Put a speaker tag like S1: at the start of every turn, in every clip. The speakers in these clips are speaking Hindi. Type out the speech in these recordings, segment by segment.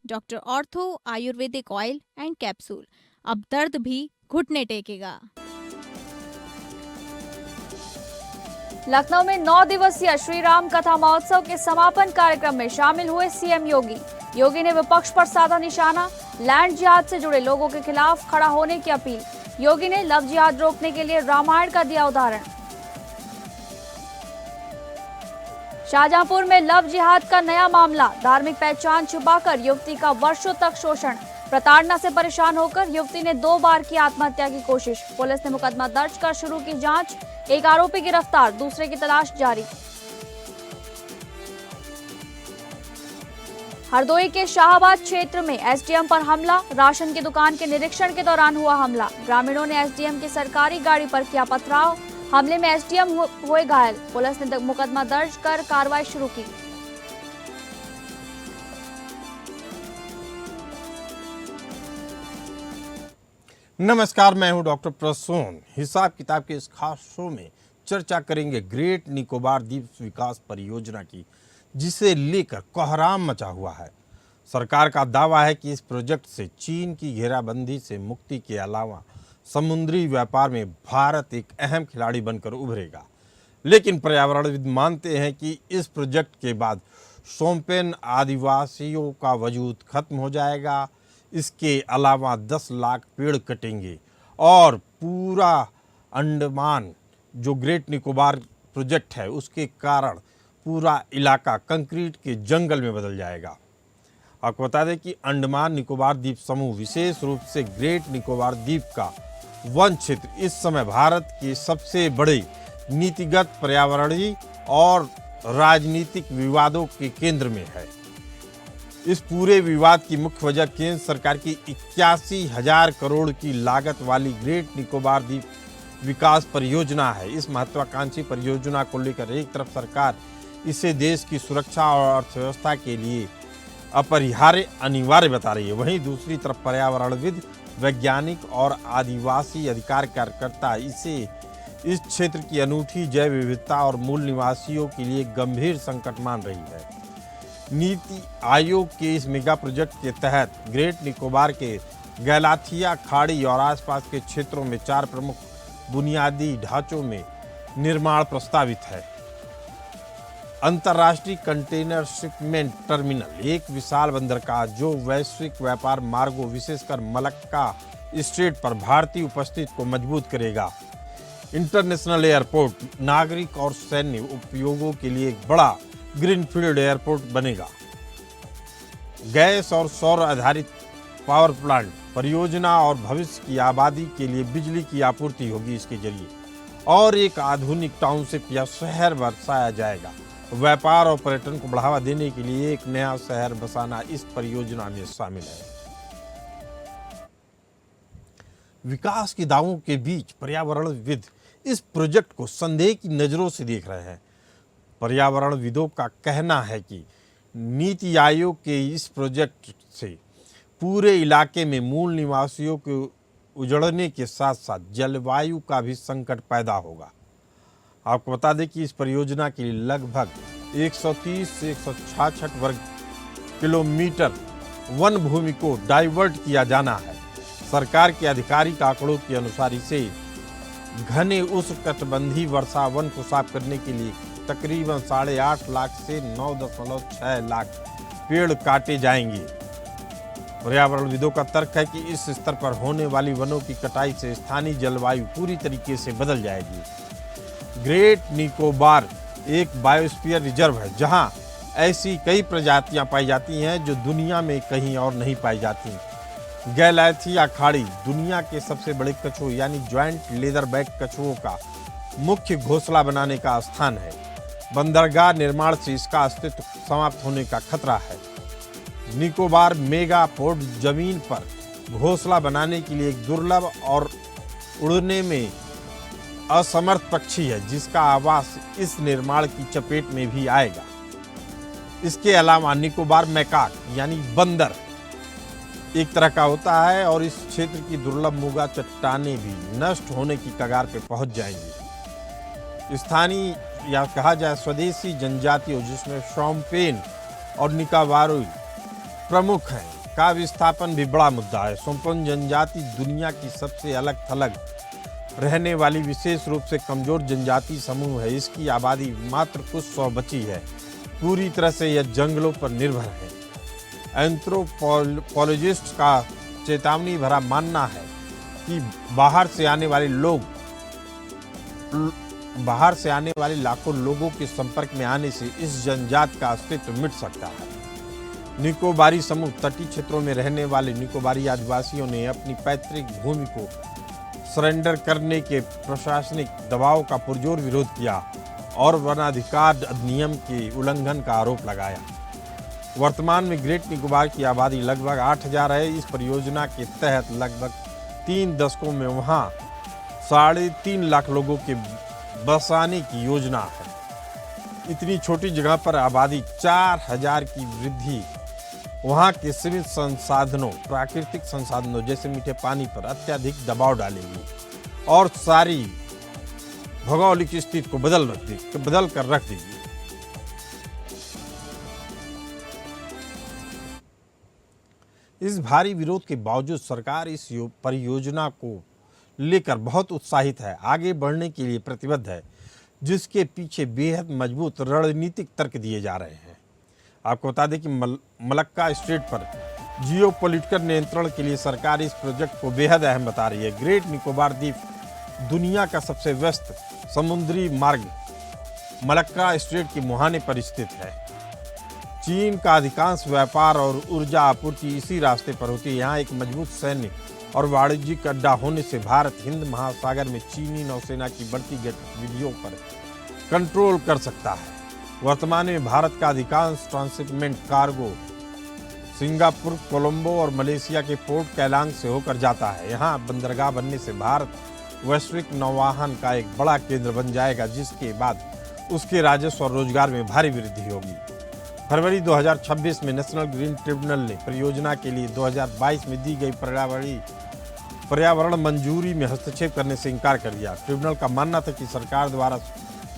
S1: Doctor ortho Ayurvedic oil and capsule. अब दर्द भी घुटने टेकेगा।
S2: लखनऊ में 9 दिवसीय श्री राम कथा महोत्सव के समापन कार्यक्रम में शामिल हुए सीएम योगी। योगी ने विपक्ष पर साधा निशाना, लैंड जिहाद से जुड़े लोगों के खिलाफ खड़ा होने की अपील। योगी ने लव जिहाद रोकने के लिए रामायण का दिया उदाहरण। शाहजहांपुर में लव जिहाद का नया मामला, धार्मिक पहचान छुपाकर युवती का वर्षों तक शोषण। प्रताड़ना से परेशान होकर युवती ने 2 बार की आत्महत्या की कोशिश। पुलिस ने मुकदमा दर्ज कर शुरू की जांच। एक आरोपी गिरफ्तार, दूसरे की तलाश जारी। हरदोई के शाहबाद क्षेत्र में एसडीएम पर हमला, राशन की दुकान के निरीक्षण के दौरान हुआ हमला। ग्रामीणों ने एसडीएम की सरकारी गाड़ी पर किया पथराव। हमले में एसडीएम हुए घायल। पुलिस ने मुकदमा दर्ज कर कार्रवाई शुरू की।
S3: नमस्कार, मैं हूं डॉक्टर प्रसून। हिसाब किताब के इस खास शो में चर्चा करेंगे ग्रेट निकोबार द्वीप विकास परियोजना की, जिसे लेकर कोहराम मचा हुआ है। सरकार का दावा है कि इस प्रोजेक्ट से चीन की घेराबंदी से मुक्ति के अलावा समुद्री व्यापार में भारत एक अहम खिलाड़ी बनकर उभरेगा। लेकिन पर्यावरणविद मानते हैं कि इस प्रोजेक्ट के बाद शोम्पेन आदिवासियों का वजूद खत्म हो जाएगा। इसके अलावा 10 लाख पेड़ कटेंगे और पूरा अंडमान जो ग्रेट निकोबार प्रोजेक्ट है उसके कारण पूरा इलाका कंक्रीट के जंगल में बदल जाएगा। आपको बता दें कि अंडमान निकोबार द्वीप समूह, विशेष रूप से ग्रेट निकोबार द्वीप का वन क्षेत्र इस समय भारत के सबसे बड़े नीतिगत, पर्यावरणीय और राजनीतिक विवादों के केंद्र में है। इस पूरे विवाद की मुख्य वजह केंद्र सरकार की 81,000 करोड़ की लागत वाली ग्रेट निकोबार द्वीप विकास परियोजना है। इस महत्वाकांक्षी परियोजना को लेकर एक तरफ सरकार इसे देश की सुरक्षा और अर्थव्यवस्था के लिए अपरिहार्य, अनिवार्य बता रही है, वहीं दूसरी तरफ पर्यावरणविद, वैज्ञानिक और आदिवासी अधिकार कार्यकर्ता इसे इस क्षेत्र की अनूठी जैव विविधता और मूल निवासियों के लिए गंभीर संकट मान रही है। नीति आयोग के इस मेगा प्रोजेक्ट के तहत ग्रेट निकोबार के गैलाथिया खाड़ी और आसपास के क्षेत्रों में 4 प्रमुख बुनियादी ढांचों में निर्माण प्रस्तावित है। अंतर्राष्ट्रीय कंटेनर शिपमेंट टर्मिनल, एक विशाल बंदरगाह जो वैश्विक व्यापार मार्गों, विशेषकर मलक्का स्ट्रेट पर भारतीय उपस्थिति को मजबूत करेगा। इंटरनेशनल एयरपोर्ट, नागरिक और सैन्य उपयोगों के लिए एक बड़ा ग्रीनफील्ड एयरपोर्ट बनेगा। गैस और सौर आधारित पावर प्लांट परियोजना और भविष्य की आबादी के लिए बिजली की आपूर्ति होगी इसके जरिए, और एक आधुनिक टाउनशिप या शहर बसाया जाएगा। व्यापार और पर्यटन को बढ़ावा देने के लिए एक नया शहर बसाना इस परियोजना में शामिल है। विकास के दावों के बीच पर्यावरणविद इस प्रोजेक्ट को संदेह की नजरों से देख रहे हैं। पर्यावरणविदों का कहना है कि नीति आयोग के इस प्रोजेक्ट से पूरे इलाके में मूल निवासियों के उजड़ने के साथ साथ जलवायु का भी संकट पैदा होगा। आपको बता दें कि इस परियोजना के लिए लगभग 130 से 166 वर्ग किलोमीटर वन भूमि को डाइवर्ट किया जाना है। सरकार के आधिकारिक आंकड़ों के अनुसार इसे घने उष्णकटिबंधीय वर्षा वन को साफ करने के लिए तकरीबन 8.5 लाख से 9.6 लाख पेड़ काटे जाएंगे। पर्यावरणविदों का तर्क है कि इस स्तर पर होने वाली वनों की कटाई से स्थानीय जलवायु पूरी तरीके से बदल जाएगी। ग्रेट निकोबार एक बायोस्फीयर रिजर्व है जहां ऐसी कई प्रजातियां पाई जाती हैं जो दुनिया में कहीं और नहीं पाई जाती। गैलाथिया खाड़ी दुनिया के सबसे बड़े कछुओं यानी ज्वाइंट लेदरबैक कछुओं का मुख्य घोंसला बनाने का स्थान है। बंदरगाह निर्माण से इसका अस्तित्व समाप्त होने का खतरा है। निकोबार मेगा पोर्ट जमीन पर घोंसला बनाने के लिए एक दुर्लभ और उड़ने में असमर्थ पक्षी है जिसका आवास इस निर्माण की चपेट में भी आएगा। इसके अलावा निकोबार मैकाक यानी बंदर एक तरह का होता है और इस क्षेत्र की दुर्लभ मुगा चट्टानें भी नष्ट होने की कगार पर पहुंच जाएंगी। स्थानीय या कहा जाए स्वदेशी जनजातियों जिसमें शोम्पेन और निकोबारी प्रमुख हैं, का विस्थापन भी बड़ा मुद्दा है। सोम्पोन जनजाति दुनिया की सबसे अलग थलग रहने वाली विशेष रूप से कमजोर जनजाति समूह है। इसकी आबादी मात्र कुछ 100 बची है। पूरी तरह से यह जंगलों पर निर्भर है। एंथ्रोपोलॉजिस्ट का चेतावनी भरा मानना है कि बाहर से आने वाले लाखों लोगों के संपर्क में आने से इस जनजाति का अस्तित्व मिट सकता है। निकोबारी समूह तटीय क्षेत्रों में रहने वाले निकोबारी आदिवासियों ने अपनी पैतृक भूमि को सरेंडर करने के प्रशासनिक दबाव का पुरजोर विरोध किया और वनाधिकार अधिनियम के उल्लंघन का आरोप लगाया। वर्तमान में ग्रेट निकोबार की आबादी लगभग 8,000 है। इस परियोजना के तहत लगभग 3 दशकों में वहां 3.5 लाख लोगों के बसाने की योजना है। इतनी छोटी जगह पर आबादी 4,000 की वृद्धि वहां के सीमित संसाधनों, प्राकृतिक संसाधनों जैसे मीठे पानी पर अत्यधिक दबाव डालेगी और सारी भौगोलिक स्थिति को बदल कर रख देगी। इस भारी विरोध के बावजूद सरकार इस परियोजना को लेकर बहुत उत्साहित है, आगे बढ़ने के लिए प्रतिबद्ध है, जिसके पीछे बेहद मजबूत रणनीतिक तर्क दिए जा रहे हैं। आपको बता दें कि मलक्का स्ट्रेट पर जियोपॉलिटिकल नियंत्रण के लिए सरकार इस प्रोजेक्ट को बेहद अहम बता रही है। ग्रेट निकोबार द्वीप दुनिया का सबसे व्यस्त समुद्री मार्ग मलक्का स्ट्रेट के मुहाने पर स्थित है। चीन का अधिकांश व्यापार और ऊर्जा आपूर्ति इसी रास्ते पर होती है। यहाँ एक मजबूत सैन्य और वाणिज्यिक अड्डा होने से भारत हिंद महासागर में चीनी नौसेना की बढ़ती गतिविधियों पर कंट्रोल कर सकता है। वर्तमान में भारत का अधिकांश ट्रांसशिपमेंट कार्गो सिंगापुर, कोलंबो और मलेशिया के पोर्ट कैलांग से होकर जाता है। यहाँ बंदरगाह बनने से भारत वैश्विक नौवाहन का एक बड़ा केंद्र बन जाएगा, जिसके बाद उसके राजस्व और रोजगार में भारी वृद्धि होगी। फरवरी 2026 में नेशनल ग्रीन ट्रिब्यूनल ने परियोजना के लिए 2022 में दी गई पर्यावरण मंजूरी में हस्तक्षेप करने से इनकार कर दिया। ट्रिब्यूनल का मानना था कि सरकार द्वारा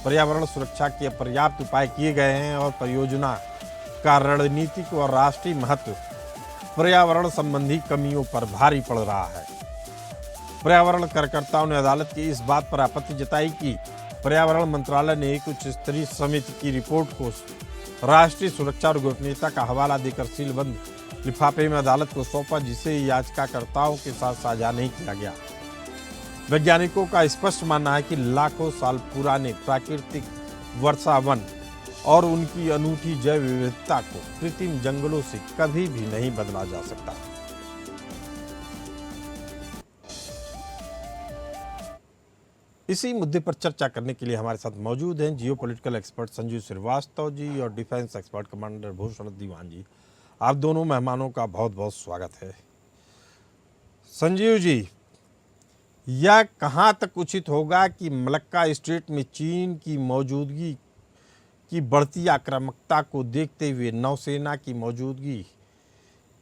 S3: पर्यावरण सुरक्षा के पर्याप्त उपाय किए गए हैं और परियोजना का रणनीतिक और राष्ट्रीय महत्व पर्यावरण संबंधी कमियों पर भारी पड़ रहा है। पर्यावरण कार्यकर्ताओं ने अदालत की इस बात पर आपत्ति जताई कि पर्यावरण मंत्रालय ने एक उच्च स्तरीय समिति की रिपोर्ट को राष्ट्रीय सुरक्षा और गोपनीयता का हवाला देकर सीलबंद लिफाफे में अदालत को सौंपा, जिसे याचिकाकर्ताओं के साथ साझा नहीं किया गया। वैज्ञानिकों का स्पष्ट मानना है कि लाखों साल पुराने प्राकृतिक वर्षा वन और उनकी अनूठी जैव विविधता को कृत्रिम जंगलों से कभी भी नहीं बदला जा सकता। इसी मुद्दे पर चर्चा करने के लिए हमारे साथ मौजूद हैं जियोपॉलिटिकल एक्सपर्ट संजीव श्रीवास्तव जी और डिफेंस एक्सपर्ट कमांडर भूषण दीवान जी। आप दोनों मेहमानों का बहुत बहुत स्वागत है। संजीव जी, यह कहां तक उचित होगा कि मलक्का स्ट्रेट में चीन की मौजूदगी की बढ़ती आक्रामकता को देखते हुए नौसेना की मौजूदगी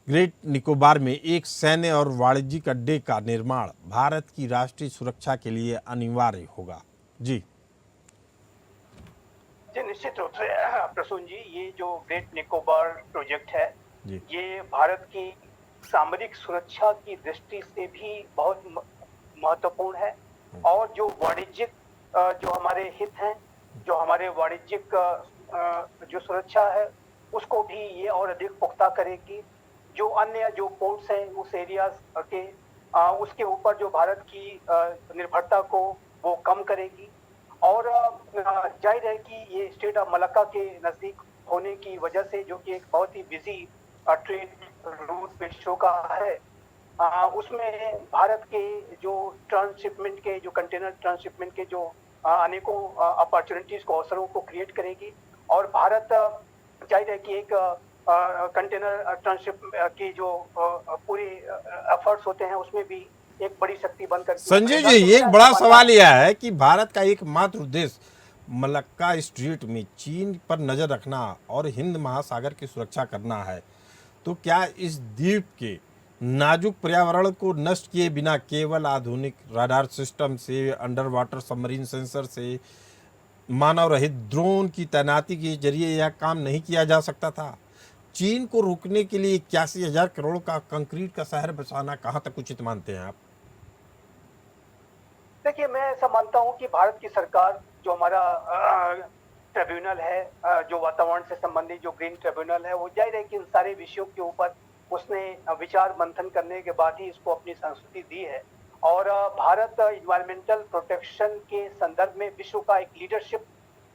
S3: ग्रेट निकोबार में एक सैन्य और वाणिज्यिक अड्डे का निर्माण भारत की राष्ट्रीय सुरक्षा के लिए अनिवार्य होगा? जी
S4: निश्चित रूप से प्रसून जी, ये जो ग्रेट निकोबार प्रोजेक्ट है ये भारत की सामरिक सुरक्षा की दृष्टि से भी बहुत महत्वपूर्ण है और जो वाणिज्यिक जो हमारे हित हैं, जो हमारे वाणिज्यिक जो सुरक्षा है उसको भी ये और अधिक पुख्ता करेगी। जो अन्य जो पोर्ट्स हैं उस एरियाज के उसके ऊपर जो भारत की निर्भरता को वो कम करेगी और जाहिर है कि ये स्टेट ऑफ मलक्का के नज़दीक होने की वजह से, जो कि एक बहुत ही बिजी ट्रेड रूट विश्व का है, उसमें भारत के जो ट्रांसशिपमेंट के जो कंटेनर ट्रांसशिपमेंट के जो अनेकों अपॉर्चुनिटीज को, अवसरों को क्रिएट करेगी और भारत जाहिर है कि एक कंटेनर ट्रांसशिप की जो पूरे एफर्ट्स होते हैं उसमें भी एक बड़ी शक्ति बनकर।
S3: संजय जी, ये एक बड़ा सवाल यह है कि भारत का एकमात्र उद्देश्य मलक्का स्ट्रेट में चीन पर नजर रखना और हिंद महासागर की सुरक्षा करना है, तो क्या इस द्वीप के नाजुक पर्यावरण को नष्ट किए बिना केवल आधुनिक राडार सिस्टम से, अंडर वाटर सबमरीन सेंसर से, मानव रहित ड्रोन की तैनाती के जरिए यह काम नहीं किया जा सकता था? चीन को रोकने के लिए 81,000 करोड़ का कंक्रीट का शहर बसाना कहाँ तक उचित मानते हैं आप?
S4: देखिए, मैं ऐसा मानता हूं कि भारत की सरकार जो हमारा ट्रिब्यूनल है, जो वातावरण से संबंधित जो ग्रीन ट्रिब्यूनल है, वो जाहिर है कि इन सारे विषयों के ऊपर उसने विचार मंथन करने के बाद ही इसको अपनी संस्तुति दी है। और भारत इन्वायरमेंटल प्रोटेक्शन के संदर्भ में विश्व का एक लीडरशिप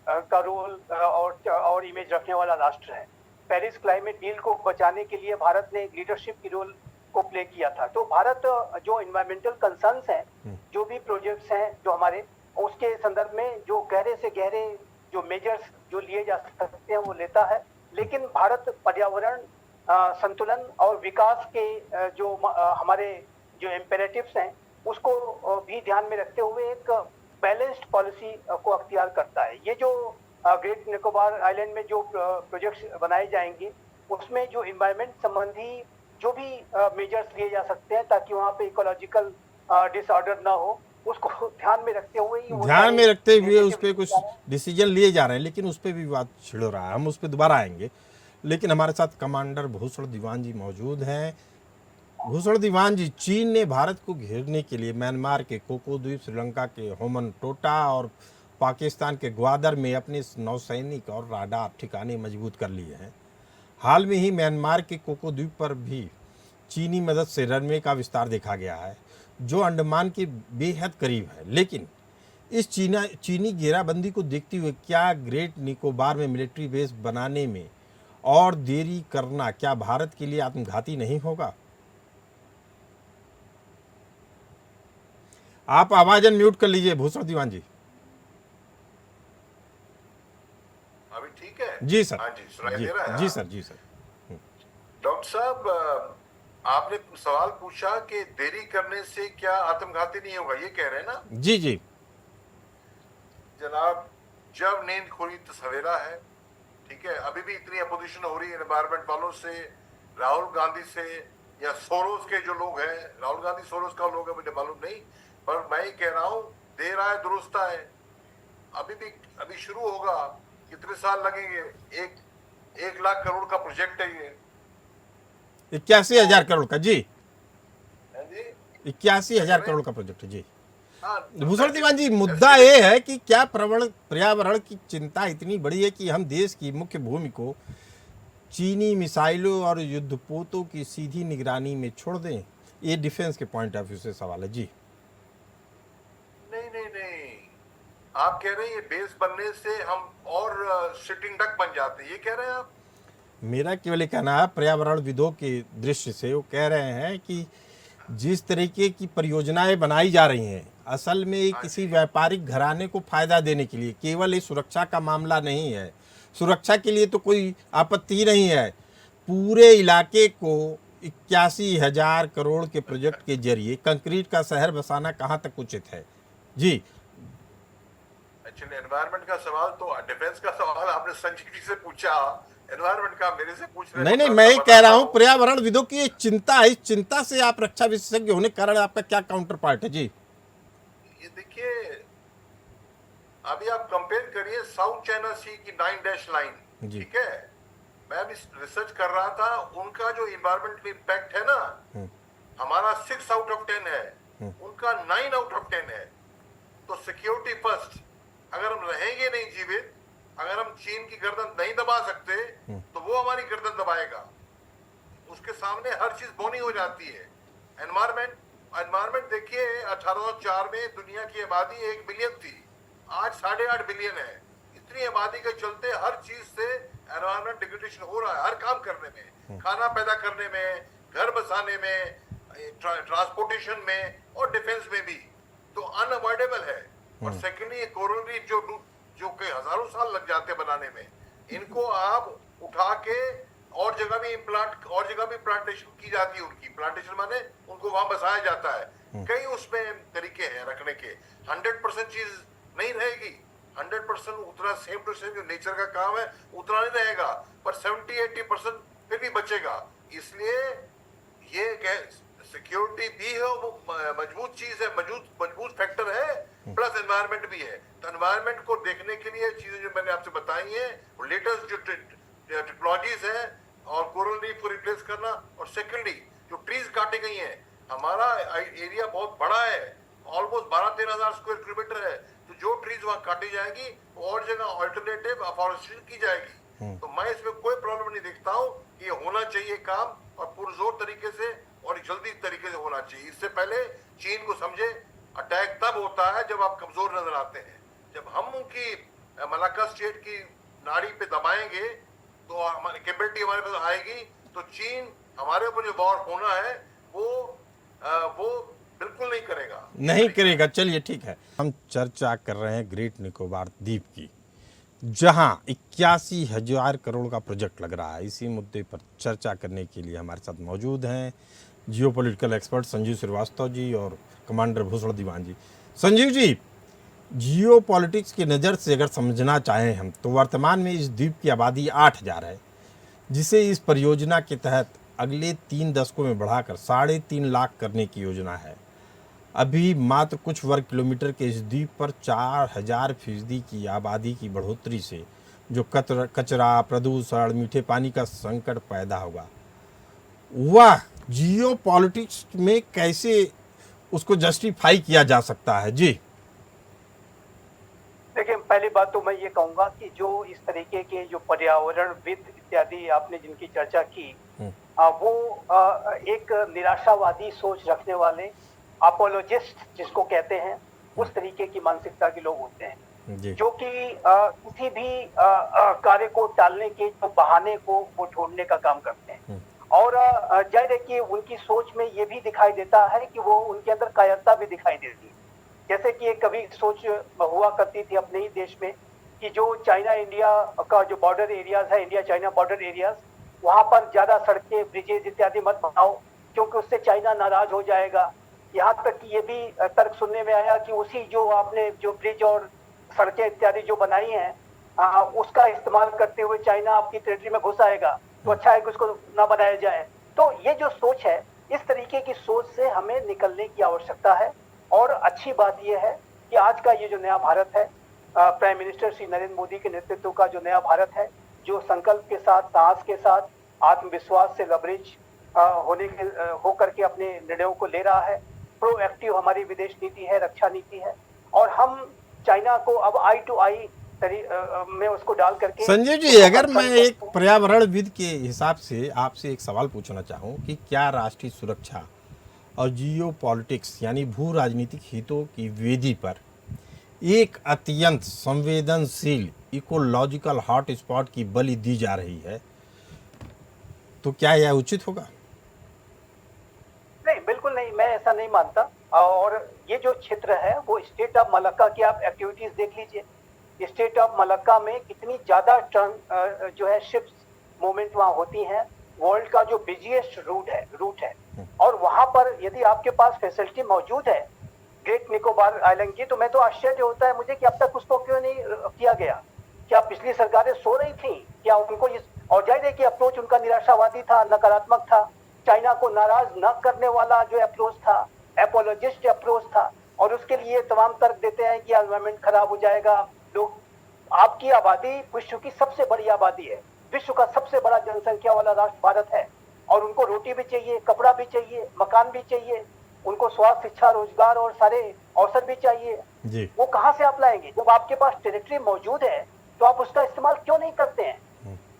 S4: का रोल और इमेज रखने वाला राष्ट्र है। पेरिस क्लाइमेट डील को बचाने के लिए भारत ने एक लीडरशिप की रोल को प्ले किया था। तो भारत जो इन्वायरमेंटल कंसर्न्स हैं, जो भी प्रोजेक्ट्स हैं जो हमारे, उसके संदर्भ में जो गहरे से गहरे जो मेजर्स जो लिए जा सकते हैं वो लेता है। लेकिन भारत पर्यावरण संतुलन और विकास के जो हमारे जो इम्पेरेटिव्स हैं उसको भी ध्यान में रखते हुए एक बैलेंस्ड पॉलिसी को अख्तियार करता है। ये जो ग्रेट निकोबार आइलैंड में जो प्रोजेक्ट्स बनाए जाएंगे उसमें जो इन्वायरमेंट संबंधी जो भी मेजर्स लिए जा सकते हैं ताकि वहाँ पे इकोलॉजिकल डिसऑर्डर ना हो, उसको ध्यान में रखते हुए
S3: उस पर कुछ डिसीजन लिए जा रहे हैं, लेकिन उस पर भी विवाद छिड़ रहा है। हम उस पर दोबारा आएंगे, लेकिन हमारे साथ कमांडर भूषण दीवान जी मौजूद हैं। भूषण दीवान जी, चीन ने भारत को घेरने के लिए म्यांमार के कोको द्वीप, श्रीलंका के होमन टोटा और पाकिस्तान के ग्वादर में अपने नौसैनिक और राडार ठिकाने मजबूत कर लिए हैं। हाल में ही म्यांमार के कोको द्वीप पर भी चीनी मदद से रनवे का विस्तार देखा गया है, जो अंडमान के बेहद करीब है। लेकिन इस चीनी घेराबंदी को देखते हुए क्या ग्रेट निकोबार में मिलिट्री बेस बनाने में और देरी करना क्या भारत के लिए आत्मघाती नहीं होगा? आप आवाज अनम्यूट कर लीजिए भूषण दीवान जी।
S5: अभी ठीक है
S3: जी सर।
S5: हाँ जी, सुनाई दे रहा है?
S3: जी सर, जी सर।
S5: डॉक्टर साहब, आपने सवाल पूछा कि देरी करने से क्या आत्मघाती नहीं होगा, ये कह रहे हैं ना?
S3: जी जी
S5: जनाब, जब नींद खुली तो सवेरा है। ठीक है, अभी भी इतनी अपोजिशन हो रही है एनवायरमेंट वालों से, राहुल गांधी से, या सोरोस के जो लोग हैं। राहुल गांधी सोरोस का लोग है मुझे मालूम नहीं, पर मैं ही कह रहा हूँ देर आए दुरुस्त आए। अभी शुरू होगा, कितने साल लगेंगे? 1 लाख करोड़ का प्रोजेक्ट है ये।
S3: 81,000 करोड़ का जी,
S5: है जी,
S3: 81,000 करोड़ का प्रोजेक्ट है जी।
S5: हाँ,
S3: भूषण दीवान जी, मुद्दा ये है कि क्या पर्यावरण की चिंता इतनी बड़ी है कि हम देश की मुख्य भूमि को चीनी मिसाइलों और युद्धपोतों की सीधी निगरानी में छोड़ दें? ये डिफेंस के पॉइंट ऑफ व्यू से सवाल है जी।
S5: नहीं, आप कह रहे हैं ये बेस बनने से हम और सिटिंग डक बन जाते हैं, ये कह रहे हैं आप?
S3: मेरा केवल ये कहना है, पर्यावरण विदों के दृष्टि से वो कह रहे हैं कि जिस तरीके की परियोजनाएं बनाई जा रही हैं, असल में ये किसी व्यापारिक घराने को फायदा देने के लिए, केवल ये सुरक्षा का मामला नहीं है। सुरक्षा के लिए तो कोई आपत्ति नहीं है। पूरे इलाके को 81,000 करोड़ के प्रोजेक्ट के जरिए कंक्रीट का शहर बसाना कहाँ तक उचित है जी?
S5: एक्चुअली एनवायरमेंट का सवाल तो डिफेंस का सवाल आपने संजीव जी से पूछा, एनवायरमेंट का मेरे से पूछ रहे हैं।
S3: नहीं, मैं ये कह रहा हूँ पर्यावरण विदों की ये चिंता है, इस चिंता से आप रक्षा विशेषज्ञ होने के कारण आपका क्या काउंटर पार्ट है जी?
S5: ये देखिए, अभी आप कंपेयर करिए साउथ चाइना सी की 9 डैश लाइन, ठीक है? मैं अभी रिसर्च कर रहा था, उनका जो इन्वायरमेंटल इम्पैक्ट है ना, हमारा 6 आउट ऑफ 10 है, उनका 9 आउट ऑफ 10 है। तो सिक्योरिटी फर्स्ट, अगर हम रहेंगे नहीं जीवित, अगर हम चीन की गर्दन नहीं दबा सकते तो वो हमारी गर्दन दबाएगा। उसके सामने हर चीज बोनी हो जाती है। एनवायरमेंट देखिए, 1804 में दुनिया की आबादी 1 बिलियन थी, आज 8.5 बिलियन है। इतनी आबादी के चलते हर चीज से एनवायरमेंट डिग्रेडेशन हो रहा है, हर काम करने में, खाना पैदा करने में, घर बसाने में, ट्रांसपोर्टेशन में और डिफेंस में भी। तो अनअवॉइडेबल है। और सेकेंडली कोरल रीफ जो कि हजारों साल लग जाते हैं बनाने में, इनको आप उठा के और जगह भी प्लांटेशन की जाती है। उनकी प्लांटेशन माने उनको वहां बसाया जाता है। कई उसमें तरीके हैं रखने के। 100% चीज नहीं रहेगी, 100% उतना सेम टू सेम जो नेचर का काम है उतना नहीं रहेगा, पर 70-80% फिर भी बचेगा। इसलिए ये सिक्योरिटी भी है, वो मजबूत चीज है, मजबूत फैक्टर है, प्लस एनवायरमेंट भी है। तो एनवायरमेंट को देखने के लिए चीजें जो मैंने आपसे बताई हैं, लेटेस्ट जो टेक्नोलॉजीज है, और कोरल रीफ को रिप्लेस करना, और सेकेंडली जो ट्रीज काटे गई हैं, हमारा एरिया बहुत बड़ा है, ऑलमोस्ट 12-13 हजार स्क्वायर किलोमीटर है, तो जो ट्रीज वहां काटी जाएंगी और जगह ऑल्टरनेटिव अफॉरेस्टेशन की जाएगी। तो मैं इसमें कोई प्रॉब्लम नहीं देखता हूँ। ये होना चाहिए काम, और पुरजोर तरीके से और जल्दी तरीके से होना चाहिए। इससे पहले चीन को समझे, अटैक तब होता है जब आप कमजोर नजर आते हैं। जब हम उनकी मलाक्का स्टेट की नाड़ी पे दबाएंगे तो हमारी कैपेबिलिटी हमारे पास आएगी, तो चीन हमारे ऊपर जो वॉर होना है वो बिल्कुल नहीं करेगा।
S3: नहीं करेगा। चलिए ठीक है, हम चर्चा कर रहे हैं ग्रेट निकोबार द्वीप की, जहां 81,000 करोड़ का प्रोजेक्ट लग रहा है। इसी मुद्दे पर चर्चा करने के लिए हमारे साथ मौजूद हैं जियोपॉलिटिकल एक्सपर्ट संजीव श्रीवास्तव जी और कमांडर भूषण दीवान जी। संजीव जी, जियोपॉलिटिक्स की नज़र से अगर समझना चाहें हम, तो वर्तमान में इस द्वीप की आबादी 8,000 है, जिसे इस परियोजना के तहत अगले 3 दशकों में बढ़ाकर 3.5 लाख करने की योजना है। अभी मात्र कुछ वर्ग किलोमीटर के इस द्वीप पर 4,000% की आबादी की बढ़ोतरी से जो कचरा, प्रदूषण, मीठे पानी का संकट पैदा होगा, वह जियोपॉलिटिक्स में कैसे उसको जस्टिफाई किया जा सकता है? जी
S4: देखिए, पहली बात तो मैं ये कहूंगा कि जो इस तरीके के जो पर्यावरणविद इत्यादि आपने जिनकी चर्चा की, वो एक निराशावादी सोच रखने वाले अपोलोजिस्ट जिसको कहते हैं, उस तरीके की मानसिकता के लोग होते हैं, जो कि किसी भी कार्य को टालने के जो बहाने को वो ढूंढने का काम करते हैं। और जाहिर है कि उनकी सोच में ये भी दिखाई देता है कि वो उनके अंदर कायरता भी दिखाई देती है। जैसे कि कभी सोच हुआ करती थी अपने ही देश में कि जो चाइना इंडिया का जो बॉर्डर एरियाज है, इंडिया चाइना बॉर्डर एरियाज, वहां पर ज्यादा सड़कें, ब्रिजेज इत्यादि मत बनाओ, क्योंकि उससे चाइना नाराज हो जाएगा। यहाँ तक कि ये भी तर्क सुनने में आया कि उसी जो आपने जो ब्रिज और सड़कें इत्यादि जो बनाई हैं, उसका इस्तेमाल करते हुए चाइना आपकी टेरिटरी में घुस आएगा, तो अच्छा है कि उसको ना बनाया जाए। तो ये जो सोच है, इस तरीके की सोच से हमें निकलने की आवश्यकता है। और अच्छी बात यह है कि आज का ये जो नया भारत है, प्राइम मिनिस्टर श्री नरेंद्र मोदी के नेतृत्व का जो नया भारत है, जो संकल्प के साथ, साहस के साथ, आत्मविश्वास से लबरेज होकर के अपने निर्णयों को ले रहा है। प्रोएक्टिव हमारी विदेश नीति है, रक्षा नीति है, और हम चाइना को अब आई टू आई में उसको डाल करके।
S3: संजय जी, अगर मैं एक पर्यावरणविद के हिसाब से आपसे एक सवाल पूछना चाहूँ कि क्या राष्ट्रीय सुरक्षा और जियो पॉलिटिक्स यानी भू राजनीतिक हितों की वेदी पर एक अत्यंत संवेदनशील इकोलॉजिकल हॉट स्पॉट की बलि दी जा रही है, तो क्या यह उचित होगा?
S4: नहीं, बिल्कुल नहीं, मैं ऐसा नहीं मानता। और ये जो क्षेत्र है वो स्टेट ऑफ मलक्का की आप एक्टिविटीज देख लीजिए। स्टेट ऑफ मलक्का में कितनी ज्यादा जो है शिप्स मूवमेंट वहाँ होती हैं। वर्ल्ड का जो बिजिएस्ट रूट है और वहां पर यदि आपके पास फैसिलिटी मौजूद है ग्रेट निकोबार आइलैंड की, तो मैं तो आश्चर्य होता है मुझे कि अब तक उसको क्यों नहीं किया गया। क्या पिछली सरकारें सो रही थी? क्या उनको और जाहिर है कि अप्रोच उनका निराशावादी था, नकारात्मक था, चाइना को नाराज न करने वाला जो अप्रोच था, एपोलॉजिस्ट अप्रोच था। और उसके लिए तमाम तर्क देते हैं कि एनवायरमेंट खराब हो जाएगा। लोग, आपकी आबादी विश्व की सबसे बड़ी आबादी है, विश्व का सबसे बड़ा जनसंख्या वाला राष्ट्र भारत है, और उनको रोटी भी चाहिए, कपड़ा भी चाहिए, मकान भी चाहिए, उनको स्वास्थ्य, शिक्षा, रोजगार और सारे अवसर भी चाहिए जी। वो कहाँ से आप लाएंगे? जब आपके पास टेरिटरी मौजूद है तो आप उसका इस्तेमाल क्यों नहीं करते हैं?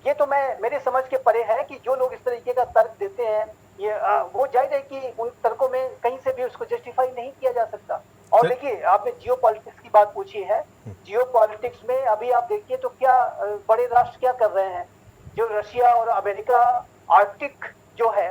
S4: ये तो मेरे समझ के परे है कि जो लोग इस तरीके का तर्क देते हैं, ये वो जाहिर है कि उन तर्कों में कहीं से भी उसको जस्टिफाई नहीं किया जा सकता। और देखिए, आपने जियो पॉलिटिक्स की बात पूछी है। जियो पॉलिटिक्स में अभी आप देखिए तो क्या बड़े राष्ट्र क्या कर रहे हैं। जो रशिया और अमेरिका आर्कटिक जो है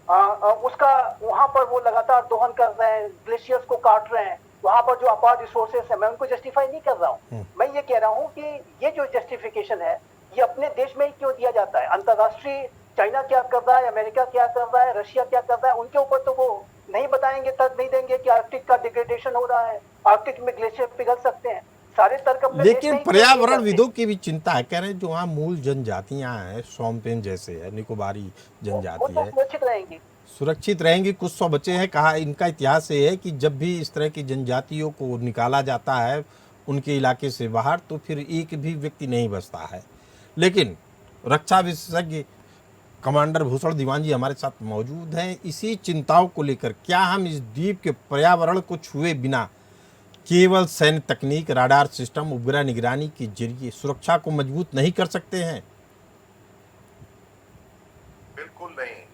S4: उसका वहां पर वो लगातार दोहन कर रहे हैं, ग्लेशियर्स को काट रहे हैं, वहां पर जो अपार रिसोर्सेस है, मैं उनको जस्टिफाई नहीं कर रहा हूँ। मैं ये कह रहा हूँ कि ये जो जस्टिफिकेशन है ये अपने देश में ही क्यों दिया जाता है? अंतरराष्ट्रीय चाइना क्या कर रहा है, अमेरिका क्या कर रहा है, रशिया क्या कर रहा है, उनके ऊपर तो वो नहीं बताएंगे, तर्क नहीं देंगे कि आर्कटिक का डिग्रेडेशन हो रहा है, आर्कटिक में ग्लेशियर पिघल सकते हैं, सारे तर्क अपने।
S3: लेकिन पर्यावरण विदों की भी चिंता है, कह रहे हैं जो वहाँ मूल जनजातियां हैं, शोम्पेन जैसे है, निकोबारी जनजाति है,
S4: सुरक्षित रहेंगी,
S3: सुरक्षित रहेंगी। कुछ सौ बचे हैं। कहा इनका इतिहास ये है कि जब भी इस तरह की जनजातियों को निकाला जाता है उनके इलाके से बाहर, तो फिर एक भी व्यक्ति नहीं बचता है। लेकिन रक्षा विशेषज्ञ कमांडर भूषण दीवान जी हमारे साथ मौजूद हैं इसी चिंताओं को लेकर। क्या हम इस द्वीप के पर्यावरण को छुए बिना केवल सैन्य तकनीक, राडार सिस्टम, उपग्रह निगरानी के जरिए सुरक्षा को मजबूत नहीं कर सकते हैं?
S5: बिल्कुल नहीं।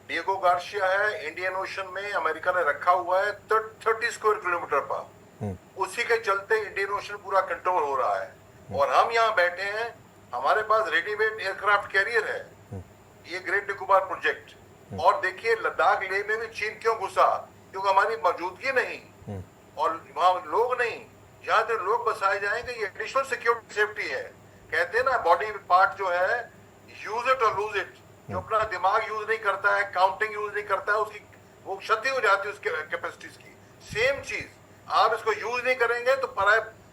S5: डिएगो गार्सिया है, इंडियन ओशन में अमेरिका ने रखा हुआ है 30 स्क्वायर किलोमीटर पर। उसी के चलते इंडियन ओशन पूरा कंट्रोल हो रहा है और हम यहाँ बैठे हैं, हमारे पास रेडीमेड एयरक्राफ्ट कैरियर है। ये ग्रेट निकोबार प्रोजेक्ट। और देखिए लद्दाख लेह में भी चीन क्यों घुसा, क्योंकि हमारी मौजूदगी नहीं और वहां लोग नहीं। जहां तक लोग बसाए जाएंगे ये एडिशनल सिक्योरिटी सेफ्टी है। कहते हैं ना बॉडी पार्ट जो है यूज इट और लूज इट। जो अपना दिमाग यूज नहीं करता है, काउंटिंग यूज नहीं करता है, उसकी वो क्षति हो जाती है उसके कैपेसिटीज की। सेम चीज आप इसको यूज नहीं करेंगे तो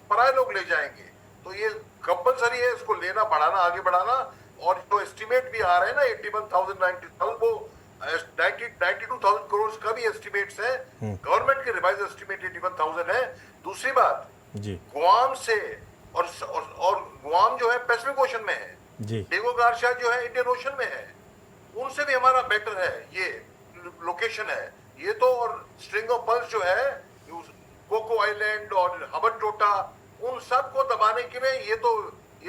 S5: पराए लोग ले जाएंगे। तो ये कंपलसरी है इसको लेना, बढ़ाना, आगे बढ़ाना। और जो एस्टिमेट भी आ रहे हैं ना 81,000 90,000 वो 92,000 करोड़ का भी एस्टिमेट्स है। गवर्नमेंट के रिवाइज एस्टिमेट 81,000 है। दूसरी बात
S3: जी,
S5: गुआम से और गुआम जो है पैसिफिक ओशन में है
S3: जी,
S5: डिएगो गार्सिया जो है इंडियन ओशन में है। उनसे भी हमारा बेटर है ये लोकेशन है। ये तो और स्ट्रिंग ऑफ पर्ल्स जो है कोको आइलैंड और हबन टोटा, उन सब को दबाने के लिए ये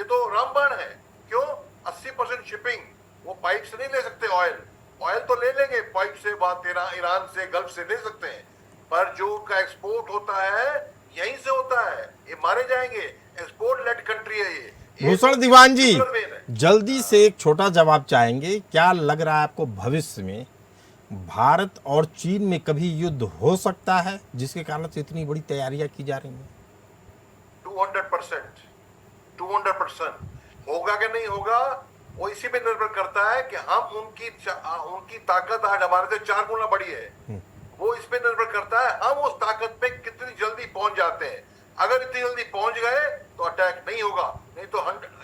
S5: तो रामबाण है। क्यों? 80% शिपिंग वो पाइप से नहीं ले सकते। ऑयल तो ले लेंगे पाइप से, बात ईरान से, गल्फ से ले सकते हैं, पर जो का एक्सपोर्ट होता है यहीं से होता है। ये मारे जाएंगे। एक्सपोर्ट लेड कंट्री है ये।
S3: भूषण दीवान जी जल्दी से एक छोटा जवाब चाहेंगे। क्या लग रहा है आपको भविष्य में भारत और चीन में कभी युद्ध हो सकता है जिसके कारण से इतनी बड़ी तैयारियां की जा रही हैं?
S5: 200% होगा कि नहीं होगा वो इसी पे निर्भर करता है कि हम उनकी ताकत आज हमारे से 4 गुना बड़ी है। वो इस पे निर्भर करता है हम उस ताकत पे कितनी जल्दी पहुंच जाते हैं। अगर इतनी जल्दी पहुंच गए तो अटैक नहीं होगा। नहीं तो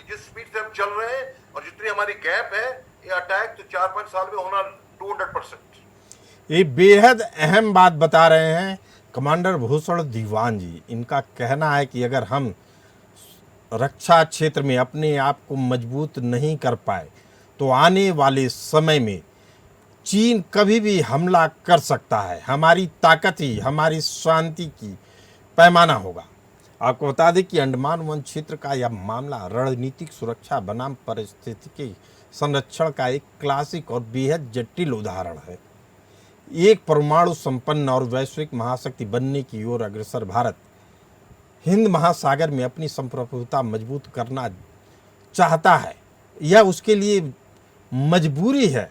S5: जिस स्पीड से हम चल रहे हैं और जितनी हमारी गैप है, ये अटैक तो 4-5 साल में होना 200%।
S3: ये बेहद अहम बात बता रहे हैं कमांडर भूषण दीवान जी। इनका कहना है कि अगर हम रक्षा क्षेत्र में अपने आप को मजबूत नहीं कर पाए तो आने वाले समय में चीन कभी भी हमला कर सकता है। हमारी ताकत ही हमारी शांति की पैमाना होगा। आपको बता दें कि अंडमान वन क्षेत्र का यह मामला रणनीतिक सुरक्षा बनाम पारिस्थितिकी संरक्षण का एक क्लासिक और बेहद जटिल उदाहरण है। एक परमाणु संपन्न और वैश्विक महाशक्ति बनने की ओर अग्रसर भारत हिंद महासागर में अपनी संप्रभुता मजबूत करना चाहता है। यह उसके लिए मजबूरी है,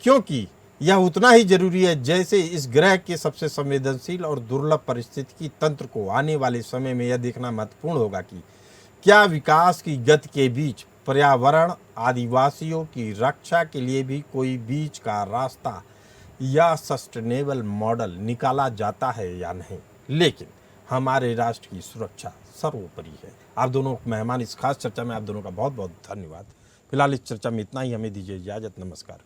S3: क्योंकि यह उतना ही जरूरी है जैसे इस ग्रह के सबसे संवेदनशील और दुर्लभ पारिस्थितिकी तंत्र को। आने वाले समय में यह देखना महत्वपूर्ण होगा कि क्या विकास की गति के बीच पर्यावरण, आदिवासियों की रक्षा के लिए भी कोई बीच का रास्ता या सस्टेनेबल मॉडल निकाला जाता है या नहीं। लेकिन हमारे राष्ट्र की सुरक्षा सर्वोपरि है। आप दोनों मेहमान इस खास चर्चा में आप दोनों का बहुत बहुत धन्यवाद। फिलहाल इस चर्चा में इतना ही। हमें दीजिए इजाजत। नमस्कार।